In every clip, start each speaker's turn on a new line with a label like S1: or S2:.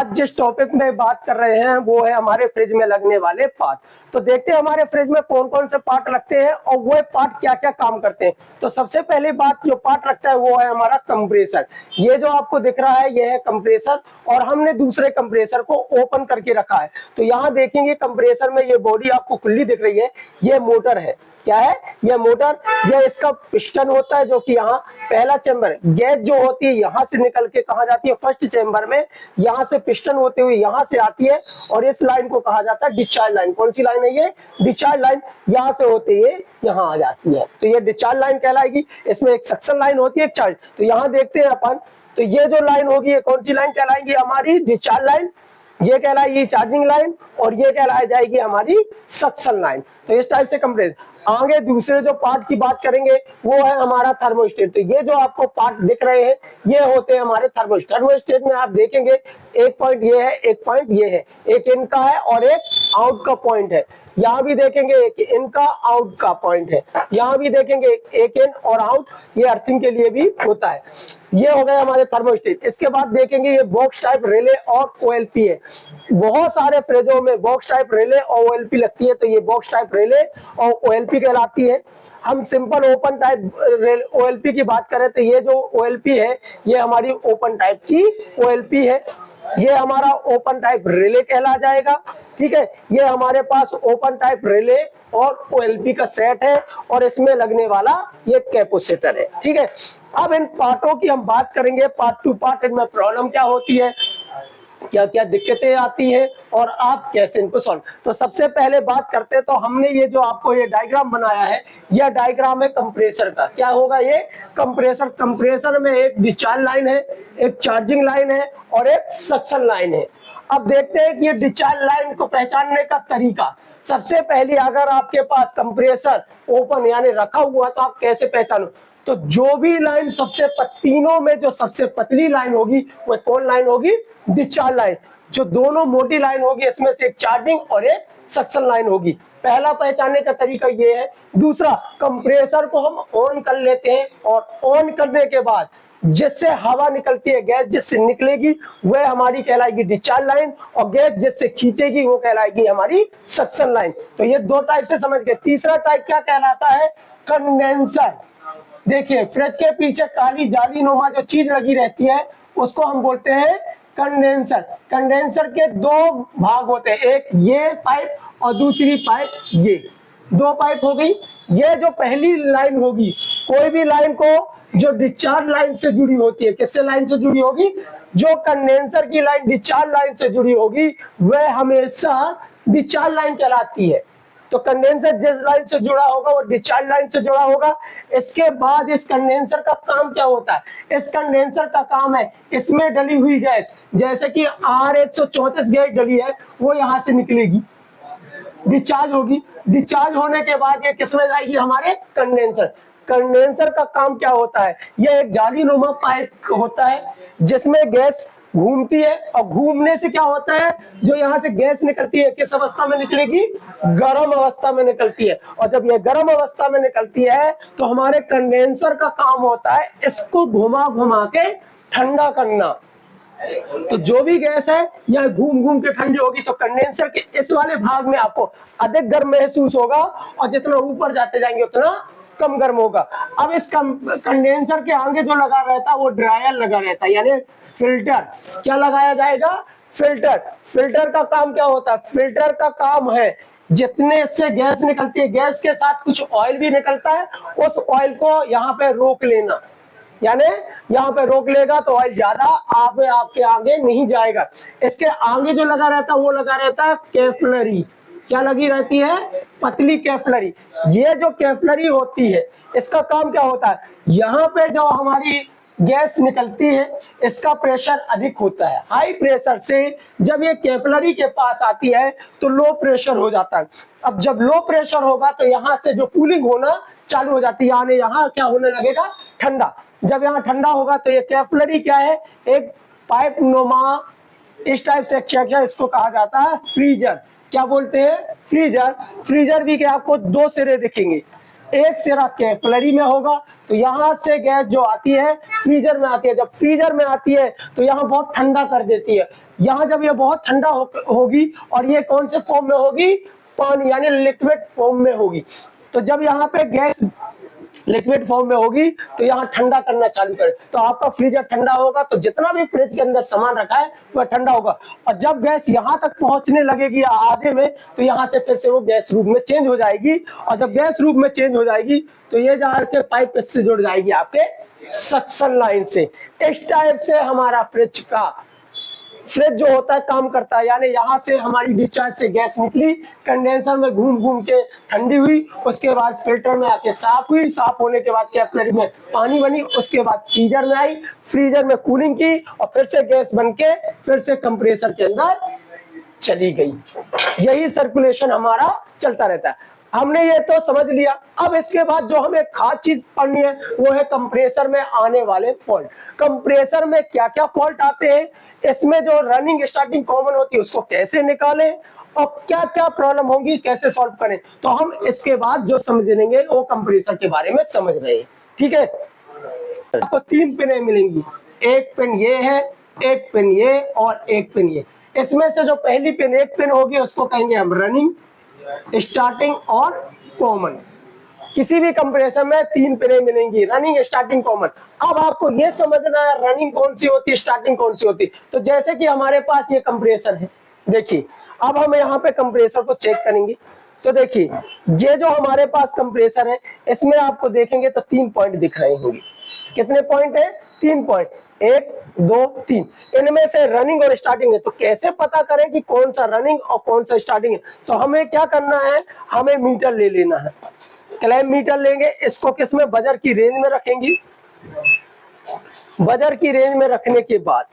S1: आज जिस टॉपिक में बात कर रहे हैं वो है हमारे फ्रिज में लगने वाले पार्ट। तो देखते हैं हमारे फ्रिज में कौन कौन से पार्ट लगते हैं और वो पार्ट क्या क्या काम करते हैं। तो सबसे पहली बात जो पार्ट लगता है वो है हमारा कंप्रेसर। ये जो आपको दिख रहा है ये है कंप्रेसर और हमने दूसरे कंप्रेसर को ओपन करके रखा है। तो यहाँ देखेंगे कंप्रेसर में ये बॉडी आपको खुली दिख रही है, ये मोटर है। क्या है ये मोटर? ये इसका पिस्टन होता है जो कि यहाँ पहला चेंबर है। गैस जो होती है यहाँ से निकल के कहा जाती है फर्स्ट चेंबर में, यहाँ से पिस्टन होते हुए यहाँ से आती है और इस लाइन को कहा जाता है डिस्चार्ज लाइन। कौन सी लाइन है ये? Discharge line. यहाँ से होते हुए यहाँ आ जाती है तो ये डिस्चार्ज लाइन कहलाएगी। इसमें एक सक्शन लाइन होती है, एक चार्ज। तो यहाँ देखते हैं अपन, तो ये जो लाइन होगी ये कौन सी लाइन कहलाएगी? हमारी डिस्चार्ज लाइन। ये कहलाएगी चार्जिंग लाइन और ये कहलाई जाएगी हमारी सक्शन लाइन। तो इस टाइप से कंप्रेस। आगे दूसरे जो पार्ट की बात करेंगे वो है हमारा थर्मोस्टेट। तो ये जो आपको पार्ट दिख रहे हैं ये होते हैं हमारे थर्मोस्टेट। थर्मोस्टेट में आप देखेंगे एक पॉइंट ये है, एक पॉइंट ये है, एक इन का है और एक आउट का पॉइंट है। यहाँ भी देखेंगे एक इन का आउट का पॉइंट है, यहाँ भी देखेंगे एक इन और आउट, ये अर्थिंग के लिए भी होता है। ये हो गए हमारे थर्मोस्टेट। इसके बाद देखेंगे ये बॉक्स टाइप रिले और ओएलपी है। बहुत सारे फ्रिजों में बॉक्स टाइप रिले और ओएलपी लगती है, तो ये बॉक्स टाइप रिले और ओएलपी कहलाती है। हम सिंपल ओपन टाइप ओएलपी की बात करें तो ये जो ओएलपी है ये हमारी ओपन टाइप की ओएलपी है। ये हमारा ओपन टाइप रिले कहला जाएगा। ठीक है, ये हमारे पास ओपन टाइप रिले और ओएलपी का सेट है और इसमें लगने वाला ये कैपेसिटर है। ठीक है, अब इन पार्टों की हम बात करेंगे पार्ट टू पार्ट। इनमें प्रॉब्लम क्या होती है, क्या क्या दिक्कतें आती है और आप कैसे इनको सॉल्व। तो सबसे पहले बात करते हैं, तो हमने ये जो आपको ये डायग्राम बनाया है, यह डायग्राम है कंप्रेसर का। क्या होगा ये? कंप्रेसर। कंप्रेसर में एक डिस्चार्ज लाइन है, एक चार्जिंग लाइन है और एक सक्शन लाइन है। अब देखते हैं कि ये डिस्चार्ज लाइन को पहचानने का तरीका। सबसे पहले अगर आपके पास कंप्रेसर ओपन यानी रखा हुआ तो आप कैसे पहचानो? तो जो भी लाइन सबसे तीनों में जो सबसे पतली लाइन होगी वो कौन लाइन होगी? Discharge line. जो दोनों मोटी लाइन होगी इसमें से एक चार्जिंग और एक सक्शन लाइन होगी। पहला पहचानने का तरीका ये है। दूसरा, कंप्रेसर को हम ऑन कर लेते हैं और ऑन करने के बाद जिससे हवा निकलती है, गैस जिससे निकलेगी वह हमारी कहलाएगी डिस्चार्ज लाइन और गैस जिससे खींचेगी वो कहलाएगी हमारी सक्शन लाइन। तो ये दो टाइप से समझ गए। तीसरा टाइप क्या कहलाता है? कंडेंसर। देखिए फ्रिज के पीछे काली जाली नुमा जो चीज लगी रहती है उसको हम बोलते हैं कंडेंसर। कंडेंसर के दो भाग होते हैं, एक ये पाइप और दूसरी पाइप ये। दो पाइप हो गई। ये जो पहली लाइन होगी, कोई भी लाइन को जो डिस्चार्ज लाइन से जुड़ी होती है, किससे लाइन से जुड़ी होगी? जो कंडेंसर की लाइन डिस्चार्ज लाइन से जुड़ी होगी वह हमेशा डिस्चार्ज लाइन कहलाती है। तो कंडेंसर जिस लाइन से जुड़ा होगा वो डिस्चार्ज लाइन से जुड़ा होगा। इसके बाद इस कंडेंसर का काम क्या होता है? इस कंडेंसर का काम है इसमें डली हुई गैस, जैसे कि R134 गैस डली है, वो यहां से निकलेगी, डिस्चार्ज होगी। डिस्चार्ज होने के बाद ये किसमें जाएगी? हमारे कंडेंसर। कंडेंसर का काम क्या होता है? यह एक जालीनुमा पाइप होता है जिसमें गैस घूमती है और घूमने से क्या होता है, जो यहाँ से गैस निकलती है किस अवस्था में निकलेगी? गर्म अवस्था में निकलती है। और जब ये गर्म अवस्था में निकलती है तो हमारे कंडेंसर का काम होता है इसको घुमा घुमा के ठंडा करना। तो जो भी गैस है यह घूम घूम के ठंडी होगी, तो कंडेंसर के इस वाले भाग में आपको अधिक गर्म महसूस होगा और जितना ऊपर जाते जाएंगे उतना कम गर्म होगा। अब इस कंडेंसर के आगे जो लगा रहता है वो ड्रायर लगा रहता है, यानी फिल्टर। क्या लगाया जाएगा? फिल्टर। फिल्टर का काम क्या होता है? फिल्टर का काम है जितने से गैस निकलती है, गैस के साथ कुछ ऑयल भी निकलता है, उस ऑयल को यहाँ पे रोक लेना। यानी यहाँ पे रोक लेगा तो ऑयल ज्यादा आपके आगे नहीं जाएगा। इसके आगे जो लगा रहता है वो लगा रहता है कैपिलरी। क्या लगी रहती है? पतली कैपिलरी। ये जो कैपिलरी होती है इसका काम क्या होता है? यहाँ पे जो हमारी गैस निकलती है इसका प्रेशर अधिक होता है। हाई प्रेशर से जब ये कैपिलरी के पास आती है तो लो प्रेशर हो जाता है। अब जब लो प्रेशर होगा तो यहाँ से जो कूलिंग होना चालू हो जाती है, यानी यहाँ क्या होने लगेगा? ठंडा। जब यहाँ ठंडा होगा तो ये कैपिलरी क्या है? एक पाइप नुमा इस टाइप से सेक्शन, इसको कहा जाता है फ्रीजर। क्या बोलते हैं? फ्रीजर। फ्रीजर भी क्या आपको दो सिरे दिखेंगे, एक सिरा कैपिलरी में होगा, तो यहाँ से गैस जो आती है फ्रीजर में आती है। जब फ्रीजर में आती है तो यहाँ बहुत ठंडा कर देती है। यहाँ जब ये बहुत ठंडा होगी और ये कौन से फॉर्म में होगी, पानी यानी लिक्विड फॉर्म में होगी। तो जब यहाँ पे गैस लिक्विड फॉर्म में होगी तो यहाँ ठंडा करना चालू करे, तो आपका फ्रीजर ठंडा होगा, तो जितना भी फ्रिज के अंदर सामान रखा है वह ठंडा होगा। और जब गैस यहाँ तक पहुंचने लगेगी आधे में, तो यहाँ से फिर से वो गैस रूम में चेंज हो जाएगी। और जब गैस रूम में चेंज हो जाएगी तो ये जाके पाइप इससे जुड़ जाएगी आपके सक्शन लाइन से। इस टाइप से हमारा फ्रिज जो होता है काम करता है। यानी यहाँ से हमारी डिस्चार्ज से गैस निकली, कंडेंसर में घूम घूम के ठंडी हुई, उसके बाद फिल्टर में आके साफ हुई, साफ होने के बाद कैपिलरी में पानी बनी, उसके बाद फ्रीजर में आई, फ्रीजर में कूलिंग की और फिर से गैस बन के फिर से कंप्रेसर के अंदर चली गई। यही सर्कुलेशन हमारा चलता रहता है। हमने ये तो समझ लिया। अब इसके बाद जो हमें खास चीज पढ़नी है वो है कंप्रेसर में आने वाले फॉल्ट। कंप्रेसर में क्या क्या फॉल्ट आते हैं, इसमें जो रनिंग स्टार्टिंग कॉमन होती है उसको कैसे निकालें और क्या क्या प्रॉब्लम होगी कैसे सॉल्व करें, तो हम इसके बाद जो समझेंगे वो कंप्रेसर के बारे में समझ रहे हैं। ठीक है, आपको 3 पिनें मिलेंगी, एक पिन ये है, एक पिन ये और एक पिन ये। इसमें से जो पहली पिन एक पिन होगी उसको कहेंगे हम रनिंग, स्टार्टिंग और कॉमन। किसी भी कंप्रेसर में 3 पिनें मिलेंगी, रनिंग स्टार्टिंग कॉमन। अब आपको ये समझना है रनिंग कौन सी होती है, स्टार्टिंग कौन सी होती है। तो जैसे कि हमारे पास ये कंप्रेसर है, देखिए अब हम यहाँ पे कंप्रेसर को चेक करेंगे। तो देखिए ये जो हमारे पास कंप्रेसर है इसमें आपको देखेंगे तो 3 पॉइंट दिख रहे होंगे। कितने पॉइंट है, 3 पॉइंट, 1 2 3। इनमें से रनिंग और स्टार्टिंग है। तो कैसे पता करें कि कौन सा रनिंग और कौन सा स्टार्टिंग है, तो हमें क्या करना है, हमें मीटर ले लेना है, क्लैंप मीटर लेंगे। इसको किसमें, बजर की रेंज में रखेंगे। बजर की रेंज में रखने के बाद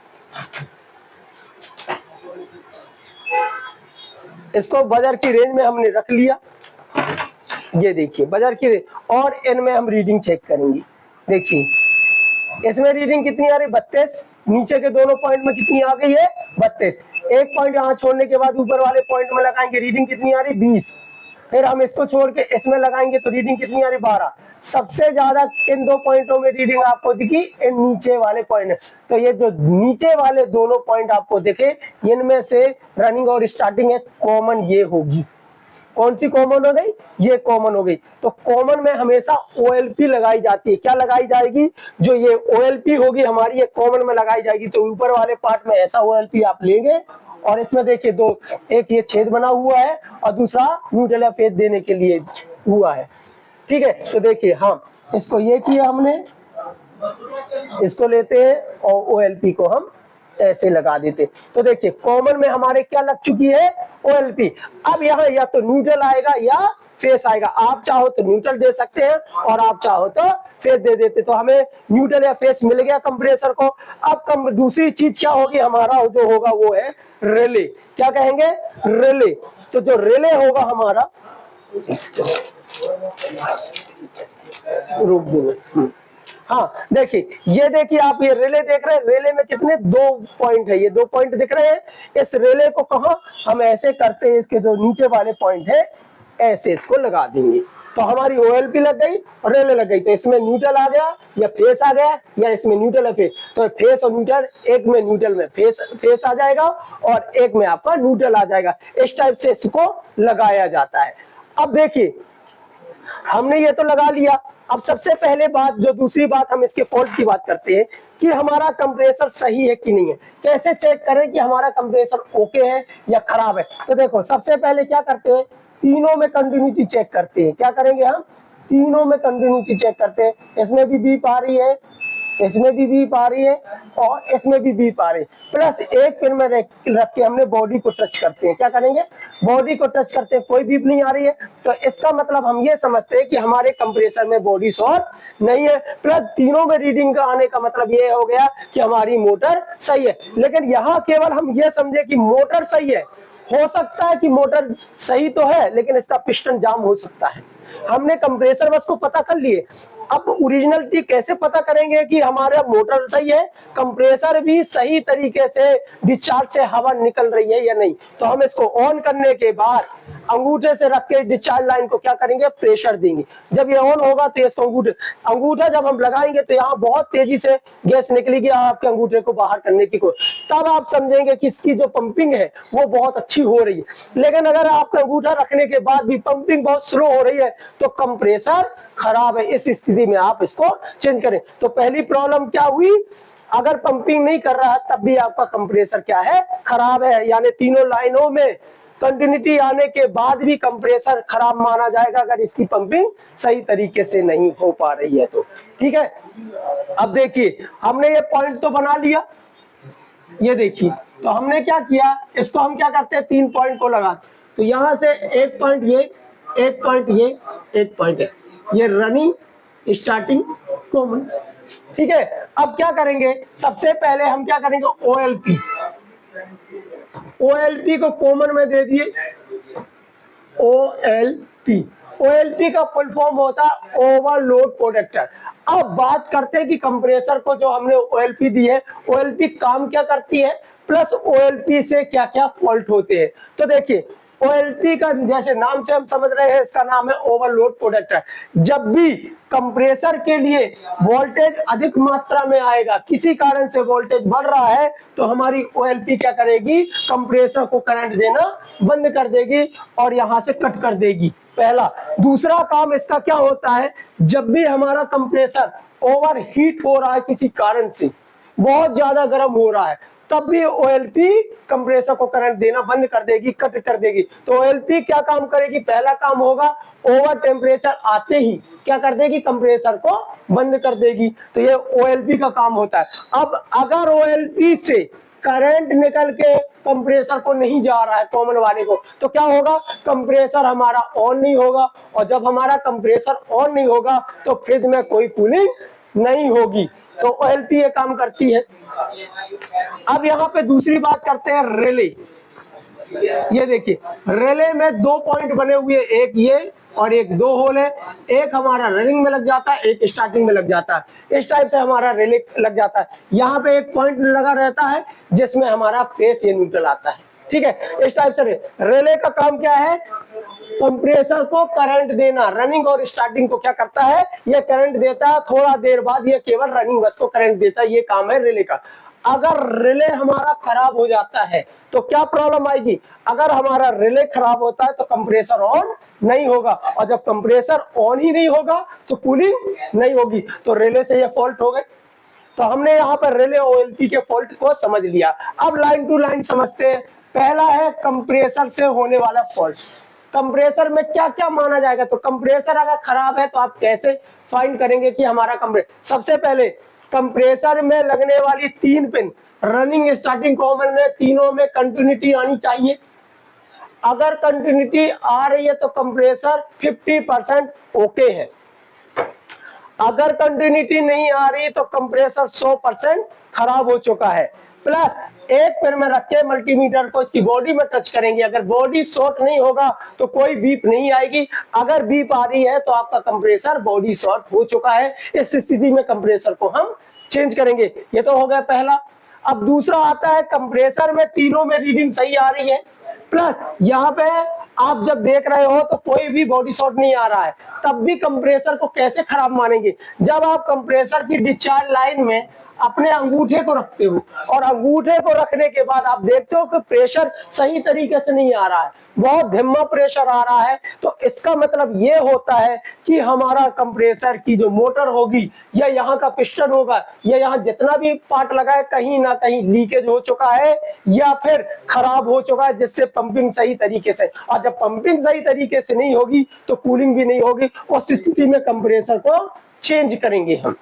S1: इसको बजर की रेंज में हमने रख लिया। ये देखिए बजर की रेंज, और इनमें हम रीडिंग चेक करेंगे। देखिए इसमें रीडिंग कितनी आ रही, 32। नीचे के दोनों पॉइंट में कितनी आ गई है, 32। एक पॉइंट यहाँ छोड़ने के बाद ऊपर वाले पॉइंट में लगाएंगे, रीडिंग कितनी आ रही, 20। फिर हम इसको छोड़ के इसमें लगाएंगे तो रीडिंग कितनी आ रही, 12। सबसे ज्यादा इन 2 पॉइंटों में रीडिंग आपको दिखी इन नीचे वाले पॉइंट। तो ये जो नीचे वाले दोनों पॉइंट आपको दिखे, इनमें से रनिंग और स्टार्टिंग है कॉमन ये होगी। कौन सी कॉमन हो गई, ये कॉमन हो गई। तो कॉमन में हमेशा OLP लगाई जाती है। क्या लगाई जाएगी, जो ये OLP होगी हमारी, ये कॉमन में लगाई जाएगी। तो ऊपर वाले पार्ट में ऐसा OLP आप लेंगे और इसमें देखिए दो, एक ये छेद बना हुआ है और दूसरा न्यूट्रल या फेज देने के लिए हुआ है। ठीक है, तो देखिए हाँ, इसको ये किया हमने, इसको लेते हैं और OLP को हम ऐसे लगा देते। तो देखिए कॉमन में हमारे क्या लग चुकी है, OLP। अब यहाँ या तो न्यूट्रल आएगा या फेस आएगा। आप चाहो तो न्यूट्रल दे सकते हैं और आप चाहो तो फेस दे देते। तो हमें न्यूट्रल या फेस मिल गया कंप्रेसर को। अब दूसरी चीज क्या होगी, हमारा जो होगा वो है रिले। क्या कहेंगे, रिले। तो जो रिले होगा हमारा, रुक दो, हाँ देखिए, ये देखिए आप ये रिले देख रहे हैं। रिले में कितने, 2 पॉइंट है, ये 2 पॉइंट दिख रहे हैं। इस रिले को कहा हम ऐसे करते हैं, इसके जो नीचे वाले पॉइंट है ऐसे इसको लगा देंगे। तो हमारी OLP लग गई और रिले लग गई। तो इसमें न्यूट्रल आ गया या फेस आ गया, या इसमें न्यूट्रल है फेस। तो फेस और न्यूट्रल, एक में न्यूट्रल में फेस आ जाएगा और एक में आपका न्यूट्रल आ जाएगा। इस टाइप से इसको लगाया जाता है। अब देखिए हमने ये तो लगा लिया। अब सबसे पहले बात, जो दूसरी बात, हम इसके फॉल्ट की बात करते हैं कि हमारा कंप्रेसर सही है कि नहीं है। कैसे चेक करें कि हमारा कंप्रेसर ओके है या खराब है। तो देखो सबसे पहले क्या करते हैं, तीनों में कंटिन्यूटी चेक करते हैं। क्या करेंगे हम, तीनों में कंटिन्यूटी चेक करते हैं। इसमें भी बीप आ रही है, इसमें भी बीप आ रही है और इसमें भी बीप आ रही है। प्लस एक पिन में रख के हमने बॉडी को टच करते हैं। क्या करेंगे, बॉडी को टच करते हैं, कोई बीप नहीं आ रही है। तो इसका मतलब हम ये समझते हैं कि हमारे कंप्रेसर में बॉडी शॉर्ट नहीं है। प्लस तीनों में रीडिंग का आने का मतलब ये हो गया कि हमारी मोटर सही है। लेकिन यहाँ केवल हम ये समझे कि मोटर सही है। हो सकता है कि मोटर सही तो है लेकिन इसका पिस्टन जाम हो सकता है। हमने कंप्रेसर बस को पता कर लिए। अब ओरिजिनलिटी कैसे पता करेंगे कि हमारा मोटर सही है, कंप्रेसर भी सही तरीके से डिस्चार्ज से हवा निकल रही है या नहीं। तो हम इसको ऑन करने के बाद अंगूठे से रख के डिस्चार्ज लाइन को क्या करेंगे, प्रेशर देंगे। जब ये ऑन होगा तो इसको अंगूठा जब हम लगाएंगे तो यहाँ बहुत तेजी से गैस निकलेगी आपके अंगूठे को बाहर करने की कोशिश, तब आप समझेंगे कि इसकी जो पंपिंग है वो बहुत अच्छी हो रही है। लेकिन अगर आपका अंगूठा रखने के बाद भी पंपिंग बहुत स्लो हो रही है तो कंप्रेसर खराब है। इस स्थिति में आप इसको चेंज करें। तो पहली प्रॉब्लम क्या हुई, अगर पंपिंग नहीं कर रहा है तब भी आपका कंप्रेसर क्या है, खराब है। यानी तीनों लाइनों में कंटिन्यूटी आने के बाद भी कंप्रेसर खराब माना जाएगा अगर इसकी पंपिंग सही तरीके से नहीं हो पा रही है तो। ठीक है, अब देखिए हमने ये पॉइंट तो बना लिया, ये देखिए तो हमने क्या किया, इसको हम क्या करते हैं, 3 पॉइंट को लगाते। तो यहां से एक पॉइंट ये, एक पॉइंट ये, एक पॉइंट ये रनिंग, स्टार्टिंग, कॉमन। ठीक है, अब क्या करेंगे, सबसे पहले हम क्या करेंगे, OLP, OLP को कॉमन में दे दिए। OLP का फुल फॉर्म होता है ओवरलोड प्रोटेक्टर। अब बात करते हैं कि कंप्रेसर को जो हमने OLP दी है, OLP काम क्या करती है, प्लस OLP से क्या क्या फॉल्ट होते हैं। तो देखिए OLP का जैसे नाम से हम समझ रहे हैं, इसका नाम है ओवरलोड प्रोटेक्टर। जब भी कंप्रेसर के लिए वोल्टेज अधिक मात्रा में आएगा, किसी कारण से वोल्टेज बढ़ रहा है, तो हमारी OLP क्या करेगी, कंप्रेसर को करंट देना बंद कर देगी और यहां से कट कर देगी, पहला। दूसरा काम इसका क्या होता है, जब भी हमारा कंप्रेसर ओवर हीट हो रहा है, किसी कारण से बहुत ज्यादा गर्म हो रहा है, तब भी OLP कंप्रेसर को करंट देना बंद कर देगी, कट कर देगी। तो OLP क्या काम करेगी, पहला काम होगा ओवर टेम्परेचर आते ही क्या कर देगी, कंप्रेसर को बंद कर देगी। तो ये OLP का काम होता है। अब अगर OLP से करंट निकल के कंप्रेसर को नहीं जा रहा है, कॉमन वाले को, तो क्या होगा, कंप्रेसर हमारा ऑन नहीं होगा। और जब हमारा कंप्रेसर ऑन नहीं होगा तो फ्रिज में कोई कूलिंग नहीं होगी। तो OLP ये काम करती है। अब यहाँ पे दूसरी बात करते हैं, रिले। ये देखिए रिले में 2 पॉइंट बने हुए, एक ये और एक 2 होल है। एक हमारा रनिंग में लग जाता है, एक स्टार्टिंग में लग जाता है। इस टाइप से हमारा रिले लग जाता है। यहाँ पे एक पॉइंट लगा रहता है जिसमें हमारा फेस या न्यूट्रल आता है। ठीक है, इस टाइप से रिले का काम क्या है, कंप्रेसर को करंट देना। रनिंग और स्टार्टिंग को क्या करता है, ये करंट देता है, थोड़ा देर बाद ये केवल रनिंग बस को करंट देता है। ये काम है रिले का। अगर रिले हमारा खराब हो जाता है तो क्या प्रॉब्लम आएगी, अगर हमारा रिले खराब होता है तो कंप्रेसर ऑन नहीं होगा, और जब कंप्रेसर ऑन ही नहीं होगा तो कूलिंग नहीं होगी। तो रिले से ये फॉल्ट हो गए। तो हमने यहाँ पर रिले OLP के फॉल्ट को समझ लिया। अब लाइन टू लाइन समझते हैं। पहला है कंप्रेसर से होने वाला फॉल्ट। कंप्रेसर में क्या क्या माना जाएगा, तो कंप्रेसर अगर खराब है तो आप कैसे फाइंड करेंगे कि हमारा कंप्रेसर। सबसे पहले कंप्रेसर में लगने वाली 3 पिन, रनिंग, स्टार्टिंग, कॉमन में, तीनों में कंटिन्यूटी आनी चाहिए। अगर कंटिन्यूटी आ रही है तो कंप्रेसर 50% ओके है। अगर कंटिन्यूटी नहीं आ रही तो कंप्रेसर 100% खराब हो चुका है। प्लस एक पैर में रख के मल्टीमीटर को इसकी बॉडी में टच करेंगे, अगर बॉडी शॉर्ट नहीं होगा तो कोई बीप नहीं आएगी। अगर बीप आ रही है तो आपका कंप्रेसर बॉडी शॉर्ट हो चुका है। इस स्थिति में कंप्रेसर को हम चेंज करेंगे। ये तो हो गया पहला। अब दूसरा आता है, कंप्रेसर में तीनों में रीडिंग सही आ रही है, प्लस यहाँ पे आप जब देख रहे हो तो कोई भी बॉडी शॉर्ट नहीं आ रहा है, तब भी कंप्रेसर को कैसे खराब मानेंगे, जब आप कंप्रेसर की डिस्चार्ज लाइन में अपने अंगूठे को रखते हो और अंगूठे को रखने के बाद आप देखते हो कि प्रेशर सही तरीके से नहीं आ रहा है, बहुत धीमा प्रेशर आ रहा है, तो इसका मतलब ये होता है कि हमारा कंप्रेसर की जो मोटर होगी या यहाँ का पिस्टन होगा या यहाँ जितना भी पार्ट लगा है, कहीं ना कहीं लीकेज हो चुका है या फिर खराब हो चुका है, जिससे पंपिंग सही तरीके से, और जब पंपिंग सही तरीके से नहीं होगी तो कूलिंग भी नहीं होगी। उस स्थिति में कंप्रेसर को चेंज करेंगे हम।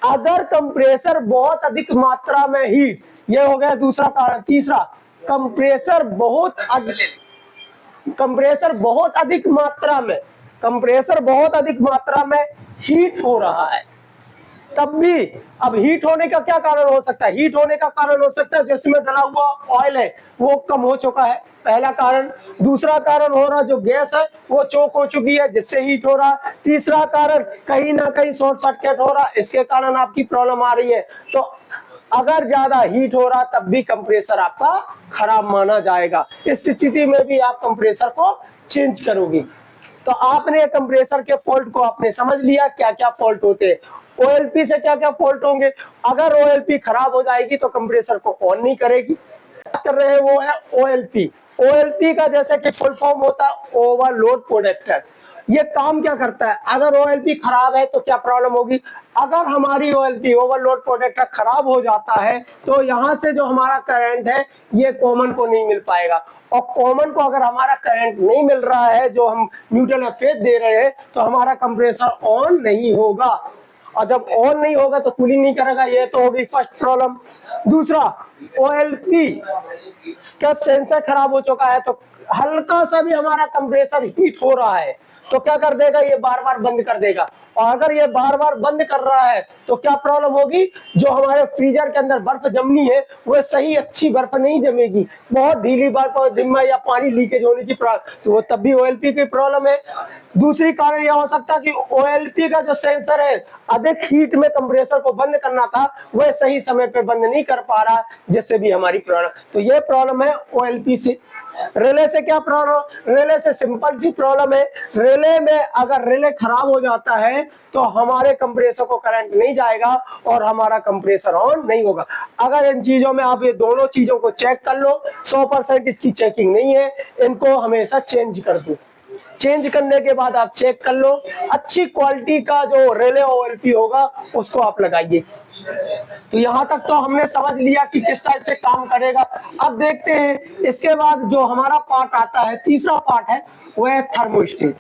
S1: अगर कंप्रेसर बहुत अधिक मात्रा में हीट, ये हो गया दूसरा कारण। तीसरा, कंप्रेसर बहुत अधिक मात्रा में हीट हो रहा है, तब भी। अब हीट होने का क्या कारण हो सकता है, हीट होने का कारण हो सकता है जिसमें डला हुआ ऑयल है वो कम हो चुका है, पहला कारण। दूसरा कारण हो रहा, जो गैस है वो चोक हो चुकी है जिससे हीट हो रहा है। तीसरा कारण, कहीं ना कहीं शॉर्ट सर्किट हो रहा है, इसके कारण आपकी प्रॉब्लम आ रही है। तो अगर ज्यादा हीट हो रहा तब भी कंप्रेसर आपका खराब माना जाएगा। इस स्थिति में भी आप कंप्रेसर को चेंज करोगे। तो आपने कंप्रेसर के फॉल्ट को आपने समझ लिया, क्या क्या फॉल्ट होते हैं। ओएलपी से क्या क्या फॉल्ट होंगे। अगर ओएलपी खराब हो जाएगी तो कंप्रेसर को ऑन नहीं करेगी। बात कर रहे हैं वो है ओएलपी। ओएलपी का जैसे कि फुल फॉर्म होता है ओवरलोड प्रोटेक्टर। ये काम क्या करता है, अगर ओएलपी खराब है तो क्या प्रॉब्लम होगी। अगर हमारी ओएलपी ओवरलोड प्रोटेक्टर खराब हो जाता है तो यहाँ से जो हमारा करंट है ये कॉमन को नहीं मिल पाएगा, और कॉमन को अगर हमारा करंट नहीं मिल रहा है जो हम न्यूट्रल में फेज दे रहे हैं तो हमारा कंप्रेसर ऑन नहीं होगा, और जब ऑन नहीं होगा तो कूलिंग नहीं करेगा। ये तो होगी फर्स्ट प्रॉब्लम। दूसरा, ओएलपी का सेंसर खराब हो चुका है तो हल्का सा भी हमारा कंप्रेसर हीट हो रहा है तो क्या कर देगा, ये बार बार बंद कर देगा। और अगर ये बार बार बंद कर रहा है तो क्या प्रॉब्लम होगी, जो हमारे फ्रीजर के अंदर बर्फ जमनी है वो सही अच्छी बर्फ नहीं जमेगी, बहुत ढीली बर्फ और डिम्मा या पानी लीकेज होने की प्रॉब्लम, तो वो तब भी ओएलपी की प्रॉब्लम है। दूसरी कारण यह हो सकता है कि ओएलपी का जो सेंसर है अधिक हीट में कंप्रेसर को बंद करना था वह सही समय पे बंद नहीं कर पा रहा, जिससे भी हमारी प्रॉब्लम, तो ये प्रॉब्लम है ओएलपी से। रिले से क्या प्रॉब्लम, रिले से सिंपल सी प्रॉब्लम है। रिले में अगर रिले खराब हो जाता है तो हमारे कंप्रेसर को करंट नहीं जाएगा और हमारा कंप्रेसर ऑन नहीं होगा। अगर इन चीजों में आप ये दोनों चीजों को चेक कर लो, 100% इसकी चेकिंग नहीं है, इनको हमेशा चेंज कर दो। चेंज करने के बाद आप चेक कर लो, अच्छी क्वालिटी का जो रिले ओएलपी होगा उसको आप लगाइए। तो यहां तक तो हमने समझ लिया कि किस टाइप से काम करेगा। अब देखते हैं इसके बाद जो हमारा पार्ट आता है, तीसरा पार्ट है वो है थर्मोस्टेट।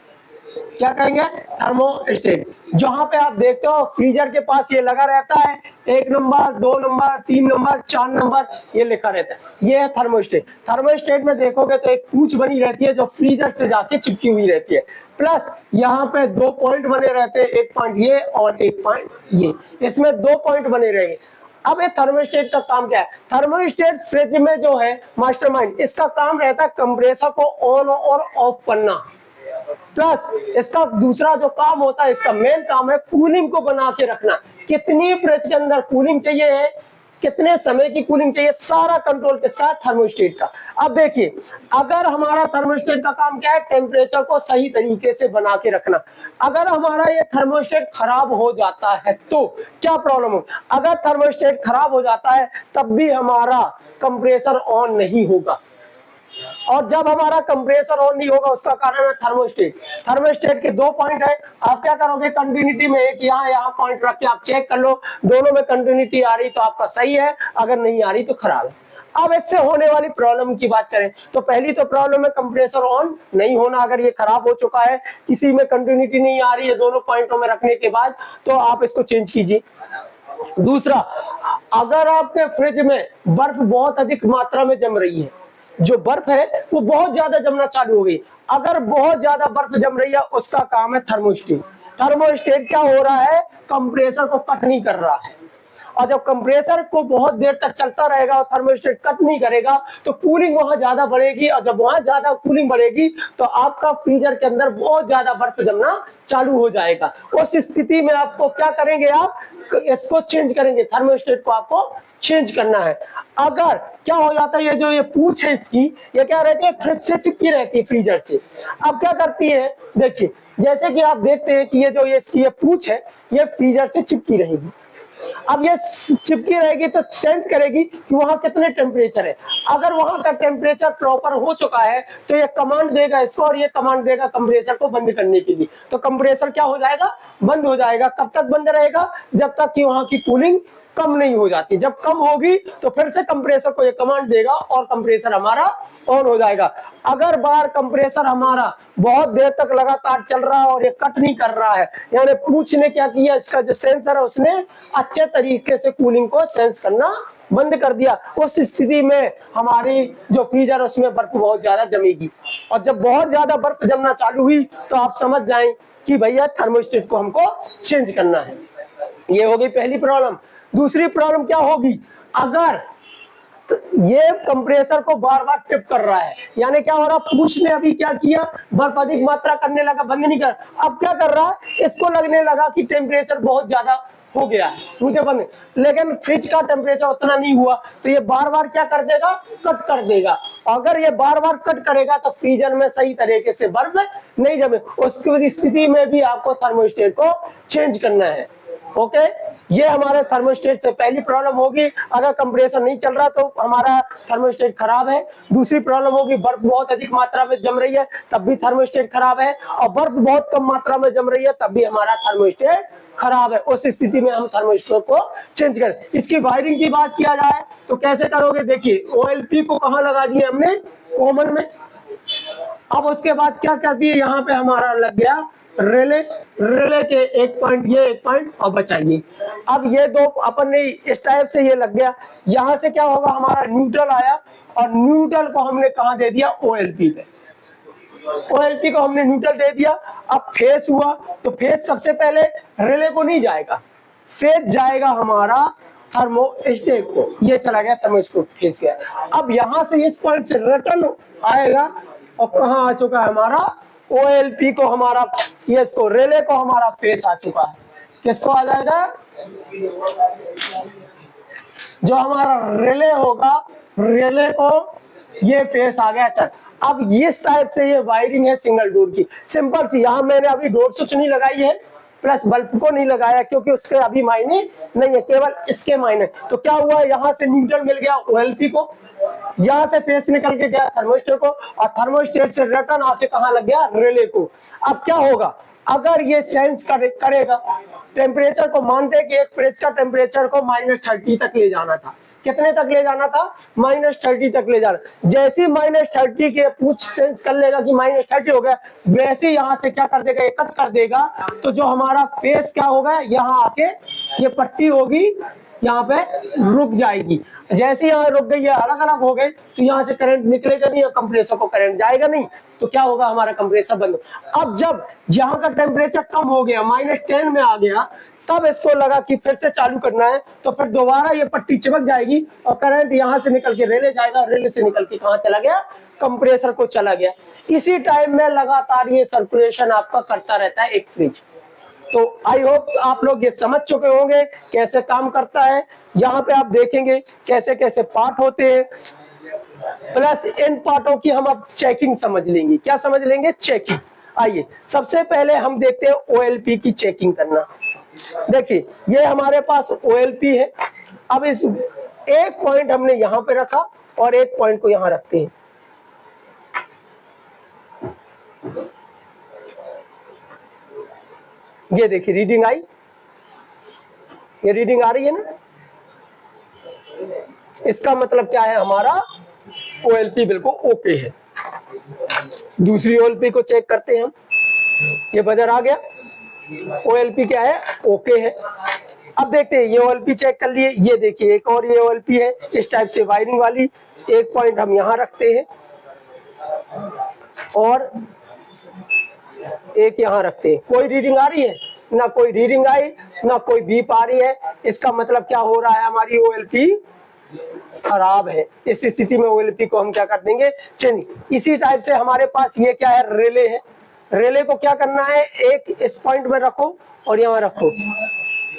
S1: क्या कहेंगे, थर्मोस्टेट। जहां पे आप देखते हो फ्रीजर के पास ये लगा रहता है, 1 नंबर 2 नंबर 3 नंबर 4 नंबर ये लिखा रहता है, ये है थर्मोस्टेट। थर्मोस्टेट में देखोगे तो एक पूंछ बनी रहती है जो फ्रीजर से जाके चिपकी हुई रहती है, प्लस यहाँ पे 2 पॉइंट बने रहते हैं, एक पॉइंट ये और एक पॉइंट ये, इसमें 2 पॉइंट बने रहेंगे। अब ये थर्मोस्टेट का काम क्या है, थर्मोस्टेट फ्रिज में जो है मास्टरमाइंड, इसका काम रहता है कंप्रेसर को ऑन और ऑफ करना, प्लस इसका दूसरा जो काम होता है, इसका मेन काम है कूलिंग को बना के रखना। कितनी फ्रिज के अंदर कूलिंग चाहिए है, कितने समय की कूलिंग चाहिए, सारा कंट्रोल किसका है, थर्मोस्टेट का। अब देखिए अगर हमारा थर्मोस्टेट का काम क्या है, टेम्परेचर को सही तरीके से बना के रखना। अगर हमारा ये थर्मोस्टेट खराब हो जाता है तो क्या प्रॉब्लम हो, अगर थर्मोस्टेट खराब हो जाता है तब भी हमारा कंप्रेसर ऑन नहीं होगा, और जब हमारा कंप्रेसर ऑन नहीं होगा उसका कारण है थर्मोस्टेट। थर्मोस्टेट के 2 पॉइंट है, आप क्या करोगे, कंटिन्यूटी में एक यहाँ पॉइंट रख के आप चेक कर लो, दोनों में कंटिन्यूटी आ रही तो आपका सही है, अगर नहीं आ रही तो खराब है। अब इससे होने वाली प्रॉब्लम की बात करें तो पहली तो प्रॉब्लम है कंप्रेसर ऑन नहीं होना। अगर ये खराब हो चुका है, किसी में कंटिन्यूटी नहीं आ रही है दोनों पॉइंटों में रखने के बाद, तो आप इसको चेंज कीजिए। दूसरा, अगर आपके फ्रिज में बर्फ बहुत अधिक मात्रा में जम रही है, जो बर्फ है वो बहुत ज्यादा जमना चालू हो गई, अगर बहुत ज्यादा बर्फ जम रही है उसका काम है थर्मोस्टेट। थर्मोस्टेट क्या हो रहा है, कंप्रेसर को कट नहीं कर रहा है, और जब कंप्रेसर को बहुत देर तक चलता रहेगा और थर्मोस्टेट कट नहीं करेगा तो कूलिंग वहां ज्यादा बढ़ेगी, और जब वहां ज्यादा कूलिंग बढ़ेगी तो आपका फ्रीजर के अंदर बहुत ज्यादा बर्फ जमना चालू हो जाएगा। उस स्थिति में आपको क्या करेंगे, आप इसको चेंज करेंगे, थर्मोस्टेट को आपको चेंज करना है। अगर क्या हो जाता है, ये जो ये पूंछ है इसकी, ये क्या रहती है, फ्रिज से चिपकी रहती है फ्रीजर से। अब क्या करती है, देखिए जैसे कि आप देखते हैं कि ये जो ये पूंछ है ये फ्रीजर से चिपकी रहेगी। अब ये चिपकी रहेगी तो सेंस करेगी कि वहां कितने टेम्परेचर है। अगर वहां का टेम्परेचर प्रॉपर हो चुका है तो ये कमांड देगा इसको, और ये कमांड देगा कंप्रेसर को बंद करने के लिए, तो कंप्रेसर क्या हो जाएगा, बंद हो जाएगा। कब तक बंद रहेगा, जब तक कि वहां की कूलिंग कम नहीं हो जाती। जब कम होगी तो फिर से कंप्रेसर को ये कमांड देगा और कंप्रेसर हमारा ऑन हो जाएगा। अगर बार कंप्रेसर हमारा बहुत देर तक लगातार चल रहा है और ये कट नहीं कर रहा है, यानी पूंछ ने क्या किया, इसका जो सेंसर है उसने अच्छे तरीके से कूलिंग को सेंस करना बंद कर दिया, उस स्थिति में हमारी जो फ्रीजर है उसमें बर्फ बहुत ज्यादा जमेगी, और जब बहुत ज्यादा बर्फ जमना चालू हुई तो आप समझ जाएं कि भैया थर्मोस्टेट को हमको चेंज करना है। ये हो गई पहली प्रॉब्लम। दूसरी प्रॉब्लम क्या होगी, अगर तो ये कंप्रेसर को बार बार टिप कर रहा है, यानी क्या हो रहा, पूंछ ने अभी क्या किया, बर्फ अधिक मात्रा करने लगा, बंद नहीं कर, अब क्या कर रहा है, इसको लगने लगा कि टेम्परेचर बहुत ज्यादा हो गया है, मुझे बंद, लेकिन फ्रिज का टेम्परेचर उतना नहीं हुआ, तो ये बार बार क्या कर देगा, कट कर देगा। अगर ये बार बार कट करेगा तो फ्रीजर में सही तरीके से बर्फ नहीं जमे, उसकी स्थिति में भी आपको थर्मोस्टेट को चेंज करना है। ओके, ये हमारे थर्मोस्टेट से पहली प्रॉब्लम होगी। अगर कंप्रेसर नहीं चल रहा तो हमारा थर्मोस्टेट खराब है। दूसरी प्रॉब्लम होगी, बर्फ बहुत अधिक मात्रा में जम रही है तब भी थर्मोस्टेट खराब है, और बर्फ बहुत कम मात्रा में जम रही है तब भी हमारा थर्मोस्टेट खराब है। उस स्थिति में हम थर्मोस्टेट को चेंज करें। इसकी वायरिंग की बात किया जाए तो कैसे करोगे, देखिए OLP को कहाँ लगा दिए हमने, कॉमन में। अब उसके बाद क्या कर दिए, यहाँ पे हमारा लग गया रिले, रिले के एक पॉइंट, ये एक पॉइंट और बचाइए। अब ये दो अपन ने इस टाइप से ये लग गया, यहां से क्या होगा, हमारा न्यूट्रल आया और न्यूट्रल को हमने कहा दे दिया OLP पे, OLP को हमने न्यूट्रल दे दिया। अब फेस हुआ तो फेस सबसे पहले रिले को नहीं जाएगा, फेस जाएगा हमारा थर्मोस्टेट को, ये चला गया थर्मोस्टेट फेस गया। अब यहां से इस पॉइंट से रिटर्न आएगा और कहां आ चुका है हमारा OLP को, हमारा ये इसको रिले को हमारा फेस आ चुका है। किसको आ जाएगा, जो हमारा रिले होगा, रिले को ये फेस आ गया। चल, अब इस टाइप से ये वायरिंग है सिंगल डोर की, सिंपल सी। यहाँ मैंने अभी डोर स्विच नहीं लगाई है, प्लस बल्ब को नहीं लगाया क्योंकि उसके अभी मायने नहीं है, केवल इसके मायने। तो क्या हुआ, यहाँ से न्यूट्रल मिल गया OLP को, यहाँ से फेस निकल के गया थर्मोस्टेट को, और थर्मोस्टेट से रिटर्न आके कहाँ लग गया, रिले को। अब क्या होगा, अगर ये सेंस करेगा टेम्परेचर को, मानते हैं कि एक फ्रिज का टेम्परेचर को -30 तक ले जाना था, कितने तक ले जाना था, -30 तक ले जाना। जैसे -30 के पूछ सेंस कर लेगा कि -30 हो गया, वैसे यहाँ से क्या कर देगा, ये कट कर देगा। तो जो हमारा फेस क्या होगा, यहाँ आके ये पट्टी होगी, यहाँ पे रुक जाएगी। जैसे यहाँ रुक गई है, अलग अलग हो गए, तो यहाँ से करंट निकलेगा नहीं और कंप्रेसर को करंट जाएगा नहीं, तो क्या होगा, हमारा कंप्रेसर बंद। अब जब यहाँ का टेम्परेचर कम हो गया, -10 में आ गया, तब इसको लगा कि फिर से चालू करना है, तो फिर दोबारा ये पट्टी चिपक जाएगी और करंट यहाँ से निकल के रेले जाएगा, रेले से निकल के कहाँ चला गया, कंप्रेसर को चला गया। इसी टाइम में लगातार ये सर्कुलेशन आपका करता रहता है एक फ्रिज। तो आई होप आप लोग ये समझ चुके होंगे कैसे काम करता है। यहाँ पे आप देखेंगे कैसे कैसे पार्ट होते हैं, प्लस इन पार्टों की हम अब चेकिंग समझ लेंगे। क्या समझ लेंगे, चेकिंग। आइए सबसे पहले हम देखते हैं OLP की चेकिंग करना। देखिए ये हमारे पास OLP है। अब इस एक पॉइंट हमने यहाँ पे रखा और एक पॉइंट को यहाँ रखते हैं। ये देखिए रीडिंग आई, ये रीडिंग आ रही है ना, इसका मतलब क्या है, हमारा OLP बिल्कुल ओके है। दूसरी OLP को चेक करते हैं हम, ये बजर आ गया, OLP क्या है, ओके है। अब देखते हैं, ये OLP चेक कर लिए, ये देखिए एक और ये OLP है इस टाइप से वायरिंग वाली, एक पॉइंट हम यहाँ रखते हैं और एक यहाँ रखते हैं। कोई रीडिंग आ रही है ना, कोई रीडिंग आई ना, कोई बीप आ रही है, इसका मतलब क्या हो रहा है, हमारी OLP खराब है। इस स्थिति में OLP को हम क्या कर देंगे, चेंज। इसी टाइप से हमारे पास ये क्या है, रिले है। रिले को क्या करना है, एक इस पॉइंट में रखो और यहाँ रखो,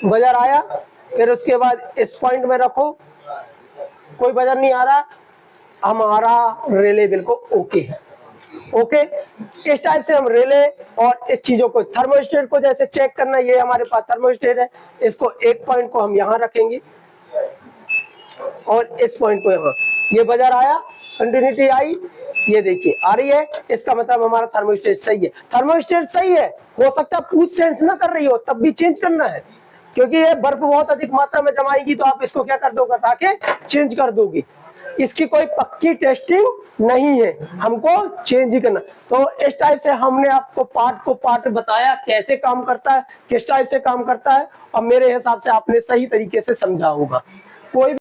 S1: बजर आया, फिर उसके बाद इस पॉइंट में रखो, कोई बजर नहीं आ रहा, हमारा रिले बिल्कुल ओके है। ओके, इस टाइप से हम रिले और इस चीजों को, थर्मोस्टेट को जैसे चेक करना, ये हमारे पास थर्मोस्टेट है, इसको एक पॉइंट को हम यहाँ रखेंगे और इस पॉइंट को यहाँ, ये बजर आया, कंटिन्यूटी आई, ये देखिए आ रही है, इसका मतलब हमारा थर्मोस्टेट सही है। थर्मोस्टेट सही है, हो सकता है पूछ सेंस ना कर रही हो, तब भी चेंज करना है, क्योंकि ये बर्फ बहुत अधिक मात्रा में जमाएगी तो आप इसको क्या कर दोगे, ताकि चेंज कर दोगे। इसकी कोई पक्की टेस्टिंग नहीं है, हमको चेंज ही करना। तो इस टाइप से हमने आपको पार्ट बताया, कैसे काम करता है, किस टाइप से काम करता है, और मेरे हिसाब से आपने सही तरीके से समझा होगा। कोई